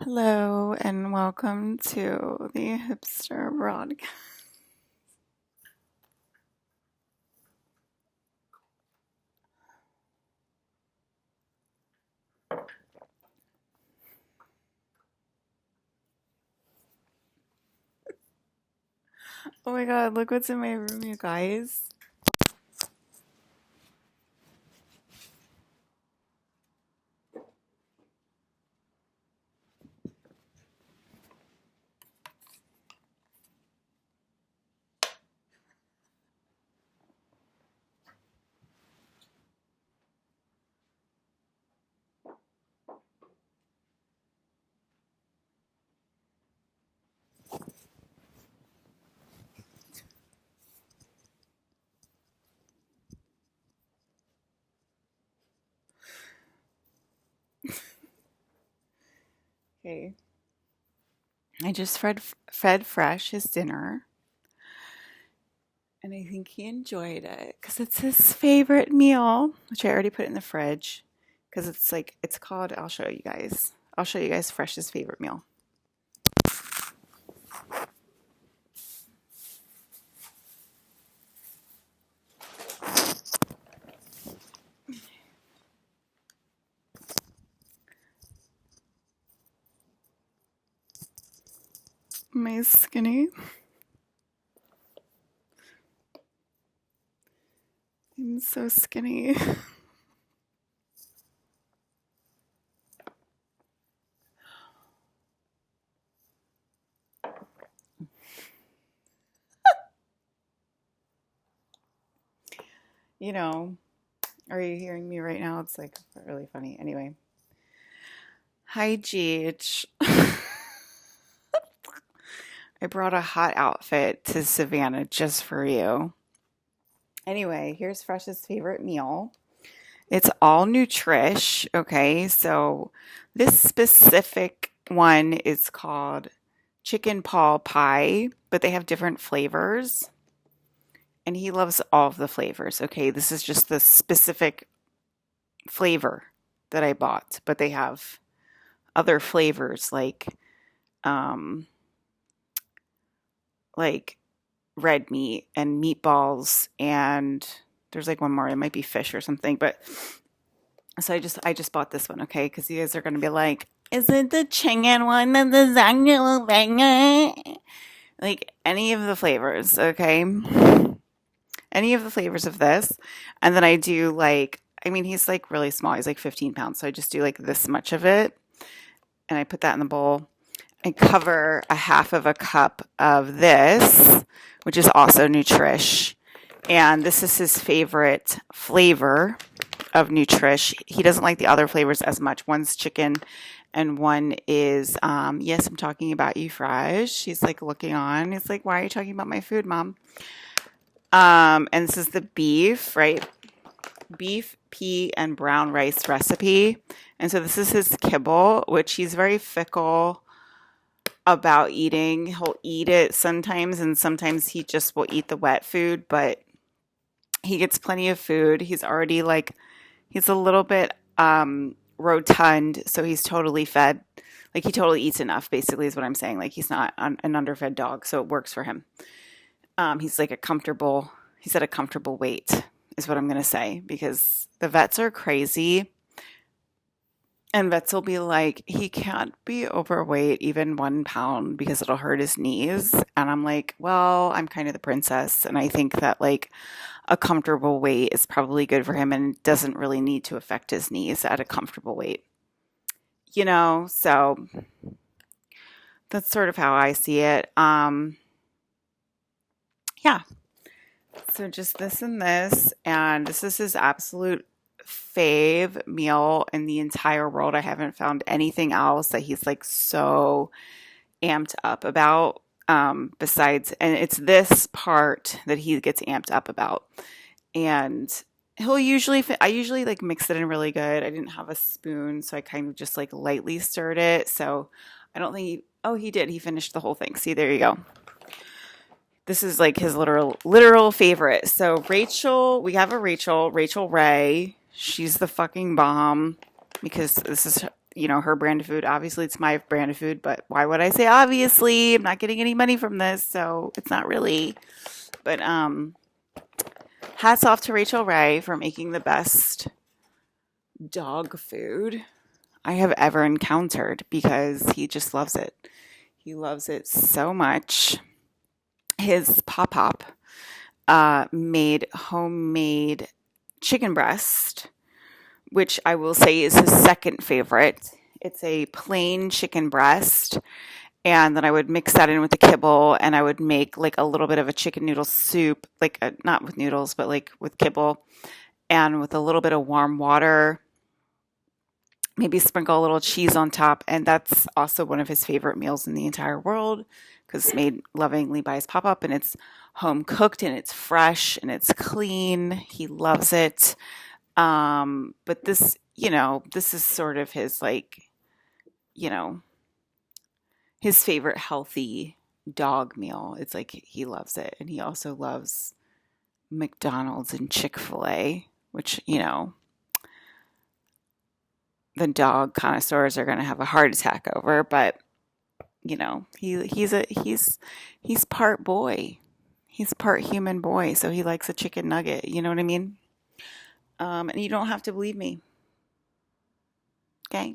Hello and welcome to the Hipster Broadcast. Oh my god, look what's in my room, you guys. Okay. I just fed Fresh his dinner, and I think he enjoyed it because it's his favorite meal, which I already put in the fridge because it's called, I'll show you guys. I'll show you guys Fresh's favorite meal. My skinny. I'm so skinny. You know, are you hearing me right now? It's like really funny. Anyway. Hi, Gage. I brought a hot outfit to Savannah just for you. Anyway, here's Fresh's favorite meal. It's all Nutrish, okay? So this specific one is called chicken paw pie, but they have different flavors. And he loves all of the flavors, okay? This is just the specific flavor that I bought, but they have other flavors um like red meat and meatballs, and there's like one more, it might be fish or something, but so I just bought this one, okay, because you guys are going to be like, is it the chicken one that the lasagna banger? Like any of the flavors, okay, any of the flavors of this. And then I do like, I mean, he's like really small, he's like 15 pounds, so I just do like this much of it, and I put that in the bowl. I cover a half of a cup of this, which is also Nutrish. And this is his favorite flavor of Nutrish. He doesn't like the other flavors as much. One's chicken and one is, yes, I'm talking about you, Fresh. He's like looking on. He's like, why are you talking about my food, Mom? And this is the beef, right? Beef, pea, and brown rice recipe. And so this is his kibble, which he's very fickle about eating. He'll eat it sometimes, and sometimes he just will eat the wet food, but he gets plenty of food. He's already like, he's a little bit rotund, so he's totally fed. Like he totally eats enough, basically, is what I'm saying. Like he's not an underfed dog, so it works for him. He's like he's at a comfortable weight, is what I'm going to say, because the vets are crazy. And vets will be like, he can't be overweight even 1 pound because it'll hurt his knees. And I'm like, well, I'm kind of the princess. And I think that like a comfortable weight is probably good for him and doesn't really need to affect his knees at a comfortable weight. So that's sort of how I see it. Yeah. So just this and this. And this is his absolute fave meal in the entire world. I haven't found anything else that he's like so amped up about, besides, and it's this part that he gets amped up about. And I usually like mix it in really good. I didn't have a spoon, so I kind of just like lightly stirred it. So I don't think he did. He finished the whole thing. See, there you go. This is like his literal favorite. So we have a Rachel Ray. She's the fucking bomb because her brand of food. Obviously, it's my brand of food, but why would I say obviously? I'm not getting any money from this, so it's not really. But hats off to Rachel Ray for making the best dog food I have ever encountered because he just loves it. He loves it so much. His Pop made homemade chicken breast, which I will say is his second favorite. It's a plain chicken breast, and then I would mix that in with the kibble, and I would make like a little bit of a chicken noodle soup, like not with noodles, but like with kibble, and with a little bit of warm water. Maybe sprinkle a little cheese on top, and that's also one of his favorite meals in the entire world because it's made lovingly by his pop-up, and it's home cooked, and it's fresh, and it's clean. He loves it. But this is sort of his you know, his favorite healthy dog meal. It's like he loves it, and he also loves McDonald's and Chick-fil-A, which, the dog connoisseurs are going to have a heart attack over, but he's part boy. He's part human boy, so he likes a chicken nugget, you know what I mean? And you don't have to believe me. Okay?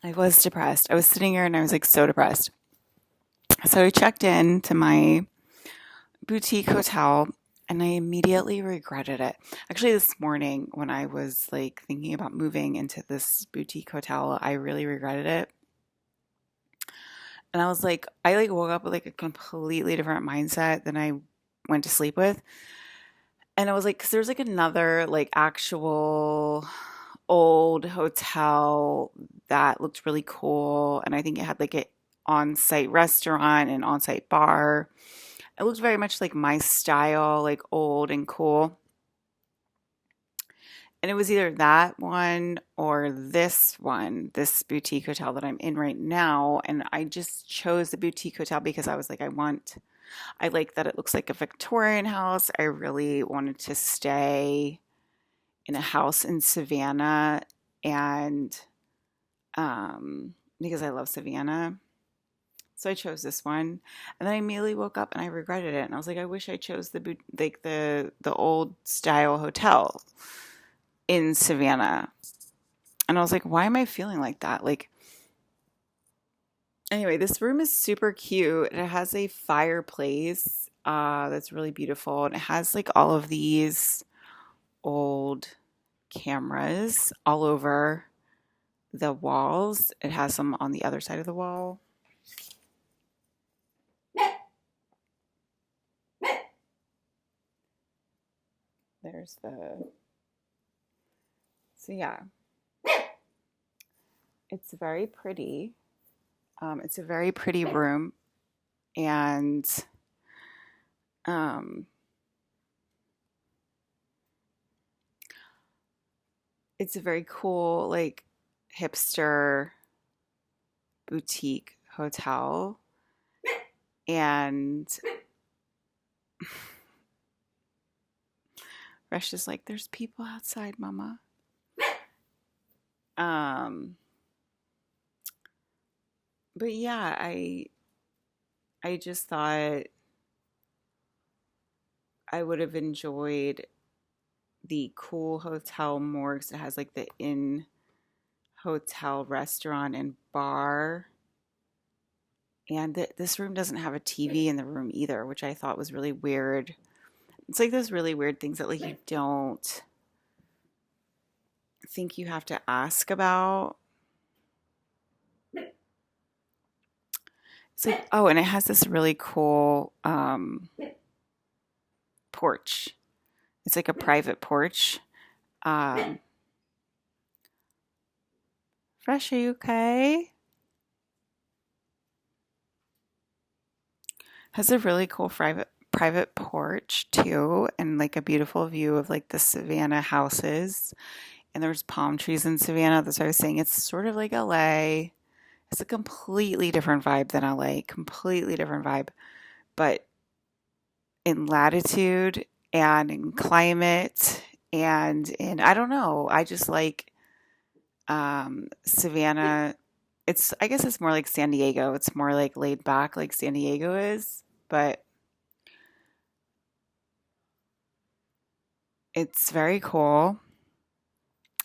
I was depressed. I was sitting here and I was like so depressed. So I checked in to my boutique hotel and I immediately regretted it. Actually, this morning when I was like thinking about moving into this boutique hotel, I really regretted it. And I was like, I like woke up with like a completely different mindset than I went to sleep with. And I was like, because there's like another like actual old hotel that looked really cool. And I think it had like an on-site restaurant and on-site bar. It looked very much like my style, like old and cool. And it was either that one or this one, this boutique hotel that I'm in right now. And I just chose the boutique hotel because I was like, I like that it looks like a Victorian house. I really wanted to stay in a house in Savannah and because I love Savannah. So I chose this one, and then I immediately woke up and I regretted it. And I was like, I wish I chose the old style hotel in Savannah. And I was like, why am I feeling like that? Like, anyway, this room is super cute. It has a fireplace that's really beautiful, and it has like all of these old cameras all over the walls. It has some on the other side of the wall. So yeah, it's very pretty. It's a very pretty room, and it's a very cool, like hipster boutique hotel. And Rush is like, there's people outside, Mama. But yeah, I just thought I would have enjoyed the cool hotel more because it has like the in hotel restaurant and bar. And this room doesn't have a TV in the room either, which I thought was really weird. It's like those really weird things that like you don't think you have to ask about. It's like, oh, and it has this really cool porch. It's like a private porch. Fresh, are you okay? Has a really cool private porch too, and like a beautiful view of like the Savannah houses. And there's palm trees in Savannah. That's what I was saying. It's sort of like LA. It's a completely different vibe than LA. Completely different vibe. But in latitude and in climate and in, I don't know, I just like Savannah. It's, I guess it's more like San Diego. It's more like laid back like San Diego is, but it's very cool.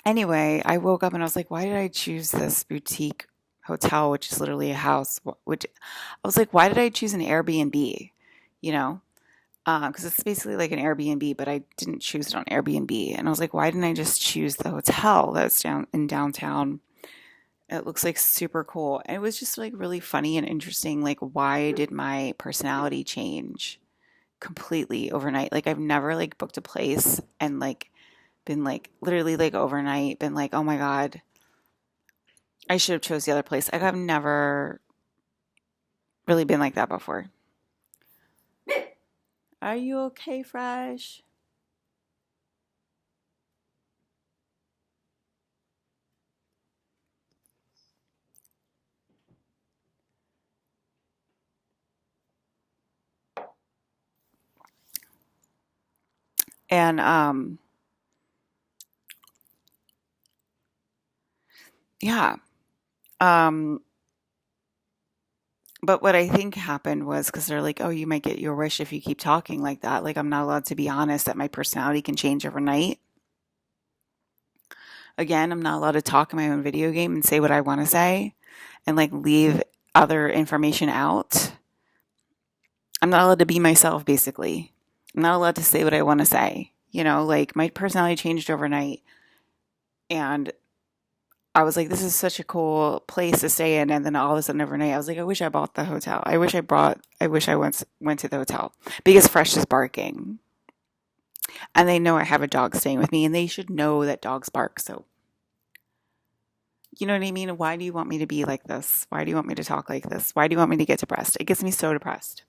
Anyway, I woke up and I was like, why did I choose this boutique hotel, which is literally a house? Which I was like, why did I choose an Airbnb? You know, because it's basically like an Airbnb, but I didn't choose it on Airbnb. And I was like, why didn't I just choose the hotel that's down in downtown? It looks like super cool. And it was just like really funny and interesting. Like, why did my personality change completely overnight? Like, I've never like booked a place and like been like literally like overnight been like, oh my God, I should have chose the other place. Like, I've never really been like that before. Are you okay, Fresh? And yeah. Um but what I think happened was because they're like, oh, you might get your wish if you keep talking like that. Like, I'm not allowed to be honest that my personality can change overnight. Again, I'm not allowed to talk in my own video game and say what I want to say and like leave other information out. I'm not allowed to be myself, basically. I'm not allowed to say what I want to say. You know, like my personality changed overnight. And I was like, this is such a cool place to stay in. And then all of a sudden overnight, I was like, I wish I bought the hotel. I wish I went to the hotel because Fresh is barking. And they know I have a dog staying with me and they should know that dogs bark. So, you know what I mean? Why do you want me to be like this? Why do you want me to talk like this? Why do you want me to get depressed? It gets me so depressed.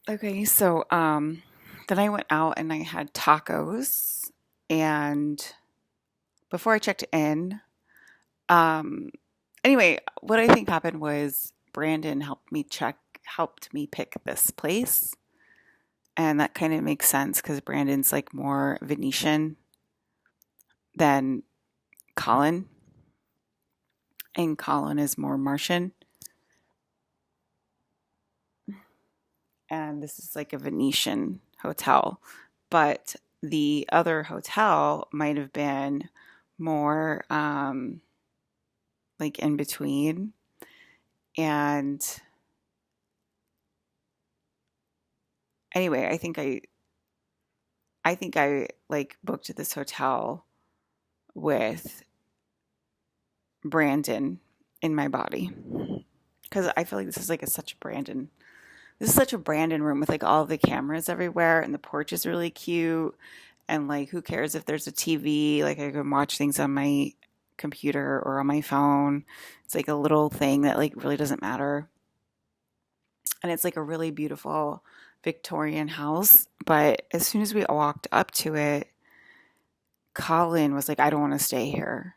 Okay, so then I went out and I had tacos and before I checked in, um anyway, what I think happened was Brandon helped me pick this place. And that kind of makes sense because Brandon's like more Venetian than Colin, and Colin is more Martian. And this is like a Venetian hotel. But the other hotel might have been more like in between. And anyway, I think I like booked this hotel with Brandon in my body because I feel like this is such a Brandon room with like all the cameras everywhere and the porch is really cute and like who cares if there's a TV, like I can watch things on my computer or on my phone. It's like a little thing that like really doesn't matter. And it's like a really beautiful Victorian house, but as soon as we walked up to it, Colin was like, I don't want to stay here.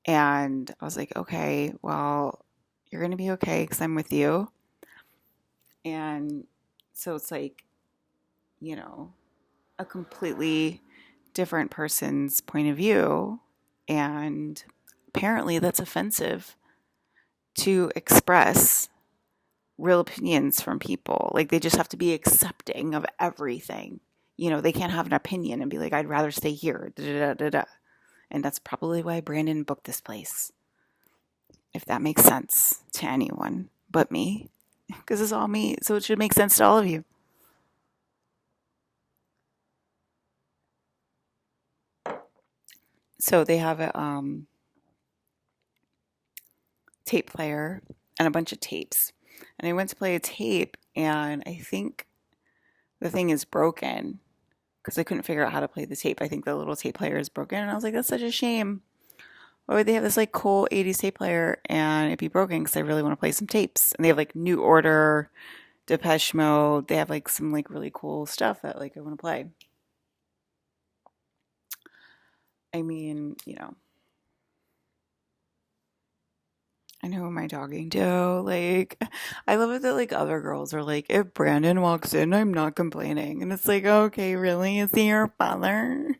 And I was like, okay, well, you're going to be okay because I'm with you. And so it's like, you know, a completely different person's point of view. And apparently that's offensive to express real opinions from people. Like they just have to be accepting of everything. You know, they can't have an opinion and be like, I'd rather stay here. Da, da, da, da, da. And that's probably why Brandon booked this place, if that makes sense to anyone but me, because it's all me. So it should make sense to all of you. So they have a tape player and a bunch of tapes. And I went to play a tape, and I think the thing is broken because I couldn't figure out how to play the tape. I think the little tape player is broken, and I was like, that's such a shame. Why would they have this like cool 80s tape player and it be broken? Because I really want to play some tapes. And they have like New Order, Depeche Mode. They have like some like really cool stuff that like I want to play. I mean, you know, I know who am I talking to? Like, I love it that like other girls are like, if Brandon walks in, I'm not complaining. And it's like, okay, really? Is he your father?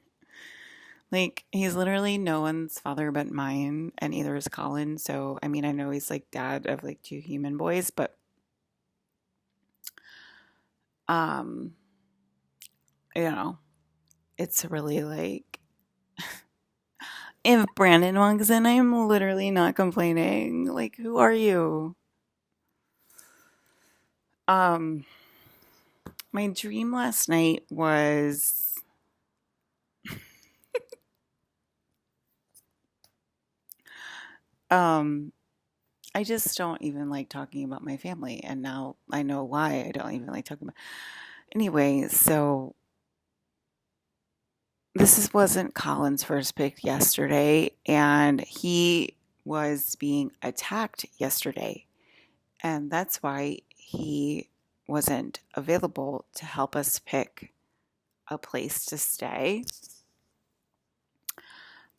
Like, he's literally no one's father but mine, and either is Colin. So, I mean, I know he's like dad of like two human boys, but um, you know, it's really like if Brandon walks in, I'm literally not complaining. Like, who are you? Um, my dream last night was um I just don't even like talking about my family, and now I know why I don't even like talking about. Anyway, so wasn't Colin's first pick yesterday, and he was being attacked yesterday, and that's why he wasn't available to help us pick a place to stay.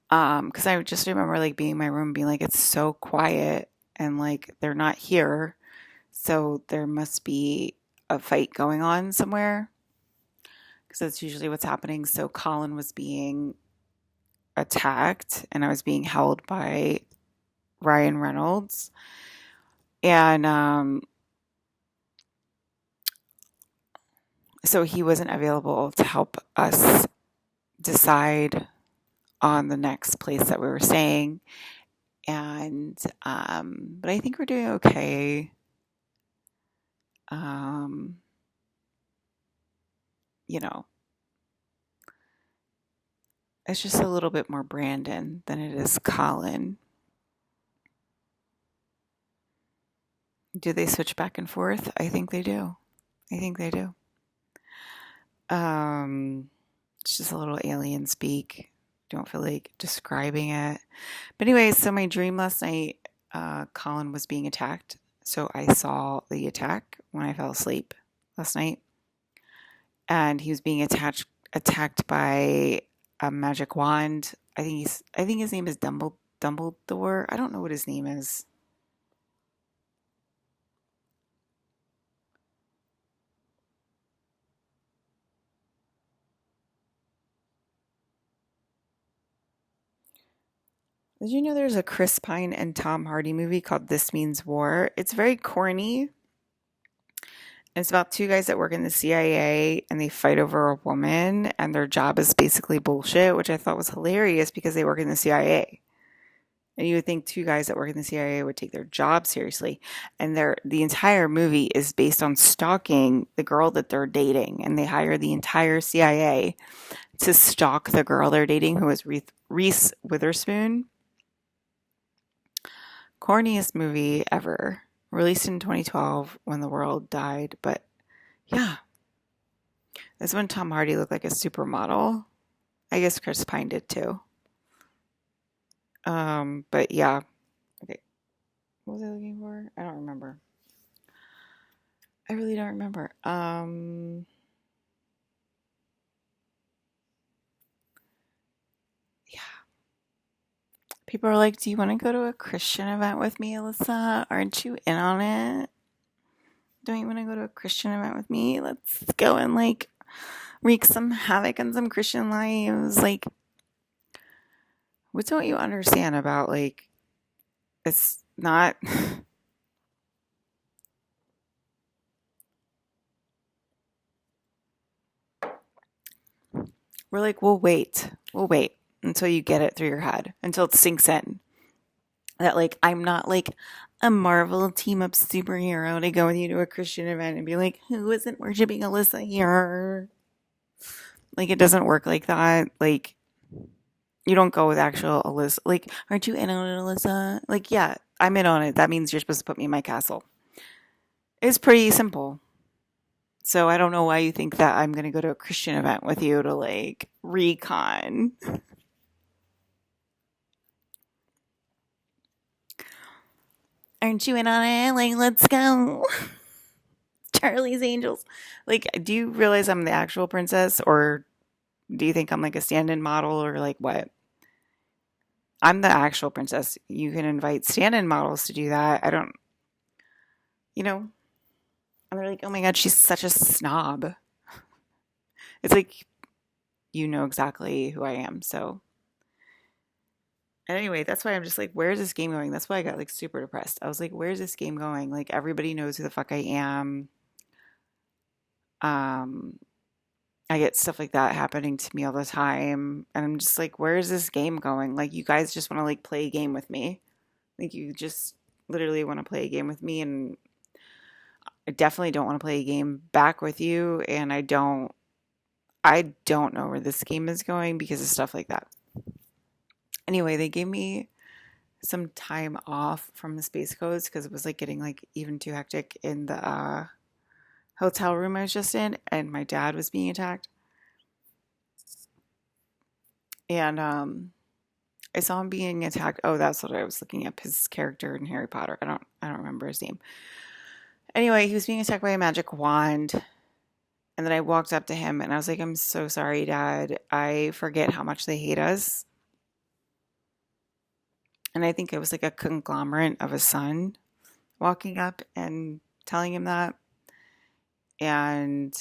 Because I just remember like being in my room, being like, it's so quiet, and like they're not here, so there must be a fight going on somewhere. Because that's usually what's happening. So Colin was being attacked, and I was being held by Ryan Reynolds, and so he wasn't available to help us decide on the next place that we were staying. And but I think we're doing okay. Um, you know, it's just a little bit more Brandon than it is Colin. Do they switch back and forth? I think they do. I think they do. It's just a little alien speak. Don't feel like describing it. But anyway, so my dream last night, Colin was being attacked. So I saw the attack when I fell asleep last night, and he was being attacked by a magic wand. I think his name is Dumbledore. I don't know what his name is. Did you know there's a Chris Pine and Tom Hardy movie called This Means War? It's very corny. It's about two guys that work in the CIA, and they fight over a woman, and their job is basically bullshit, which I thought was hilarious because they work in the CIA. And you would think two guys that work in the CIA would take their job seriously. And the entire movie is based on stalking the girl that they're dating. And they hire the entire CIA to stalk the girl they're dating, who is Reese Witherspoon. Corniest movie ever. Released in 2012 when the world died. But yeah, this when Tom Hardy looked like a supermodel. I guess Chris Pine did too. But yeah. Okay. What was I looking for? I don't remember. I really don't remember. Yeah. People are like, do you want to go to a Christian event with me, Alyssa? Aren't you in on it? Don't you want to go to a Christian event with me? Let's go and like wreak some havoc on some Christian lives. Like, what don't you understand about like, it's not. We're like, we'll wait until you get it through your head, until it sinks in. That like, I'm not like a Marvel team up superhero to go with you to a Christian event and be like, who isn't worshiping Alyssa here? Like, it doesn't work like that. Like, you don't go with actual Alyssa. Like, aren't you in on it, Alyssa? Like, yeah, I'm in on it. That means you're supposed to put me in my castle. It's pretty simple. So I don't know why you think that I'm going to go to a Christian event with you to like recon. Aren't you in on it? Like, let's go. Charlie's Angels. Like, do you realize I'm the actual princess, or do you think I'm like a stand in model, or like what? I'm the actual princess. You can invite stand-in models to do that. I don't, you know, and they're like, oh my God, she's such a snob. It's like, you know exactly who I am. So, and anyway, that's why I'm just like, where's this game going? That's why I got like super depressed. I was like, where's this game going? Like, everybody knows who the fuck I am. Um, I get stuff like that happening to me all the time. And I'm just like, where is this game going? Like, you guys just want to like play a game with me. Like, you just literally want to play a game with me. And I definitely don't want to play a game back with you. And I don't know where this game is going because of stuff like that. Anyway, they gave me some time off from the Space Coast because it was like getting like even too hectic in the hotel room I was just in, and my dad was being attacked. And I saw him being attacked. Oh, that's what I was looking up. His character in Harry Potter. I don't remember his name. Anyway, he was being attacked by a magic wand. And then I walked up to him and I was like, I'm so sorry, Dad. I forget how much they hate us. And I think it was like a conglomerate of a son walking up and telling him that. And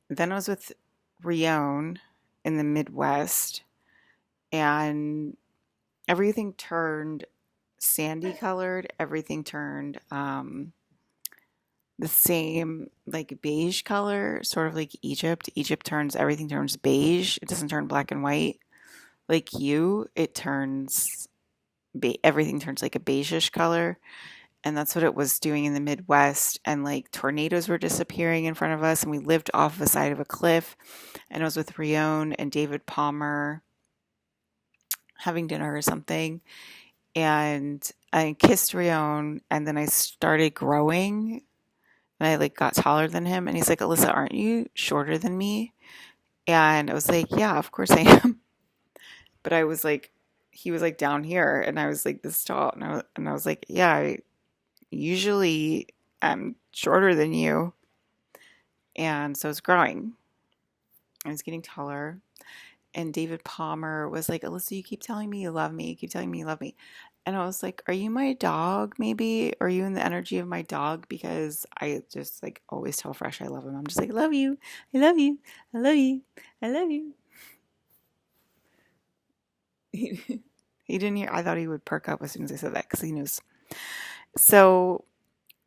then I was with Rion in the Midwest, and everything turned sandy colored. Everything turned the same like beige color, sort of like Egypt. Egypt turns everything turns beige. It doesn't turn black and white like you. It turns everything turns like a beigeish color. And that's what it was doing in the Midwest. And like tornadoes were disappearing in front of us, and we lived off the side of a cliff. And I was with Rion and David Palmer having dinner or something. And I kissed Rion, and then I started growing, and I like got taller than him. And he's like, Alyssa, aren't you shorter than me? And I was like, yeah, of course I am. But I was like, he was like down here, and I was like this tall, and I was like, yeah, usually I'm shorter than you. And so it's growing. I was getting taller. And David Palmer was like, Alyssa, you keep telling me you love me. You keep telling me you love me. And I was like, are you my dog, maybe? Are you in the energy of my dog? Because I just like always tell Fresh I love him. I'm just like, I love you. I love you. I love you. I love you. He didn't hear. I thought he would perk up as soon as I said that because he knows. So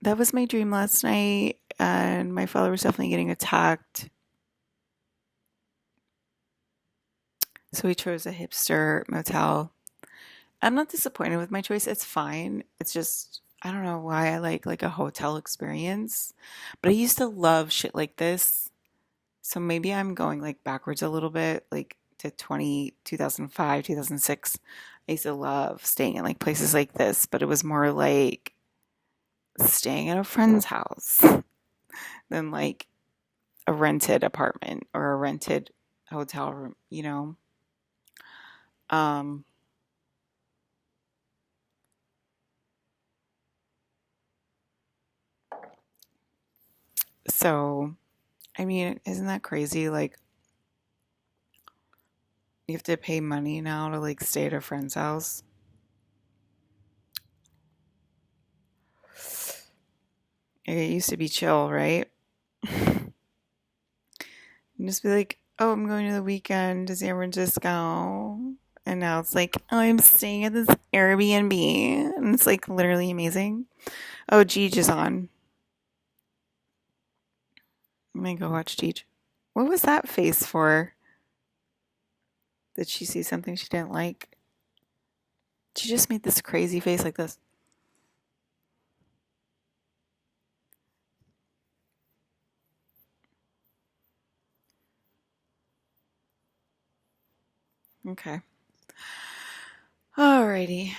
that was my dream last night. And my father was definitely getting attacked. So we chose a hipster motel. I'm not disappointed with my choice. It's fine. It's just I don't know why I like a hotel experience. But I used to love shit like this. So maybe I'm going like backwards a little bit, like to 2005, 2006. I used to love staying in like places like this, but it was more like staying at a friend's house than like a rented apartment or a rented hotel room, you know? Um, so, I mean, isn't that crazy? Like, you have to pay money now to like stay at a friend's house. It used to be chill, right? And just be like, oh, I'm going to the weekend to San Francisco. And now it's like, oh, I'm staying at this Airbnb. And it's like literally amazing. Oh, Jeej is on. I'm gonna go watch Jeej. What was that face for? Did she see something she didn't like? She just made this crazy face like this. Okay. Alrighty.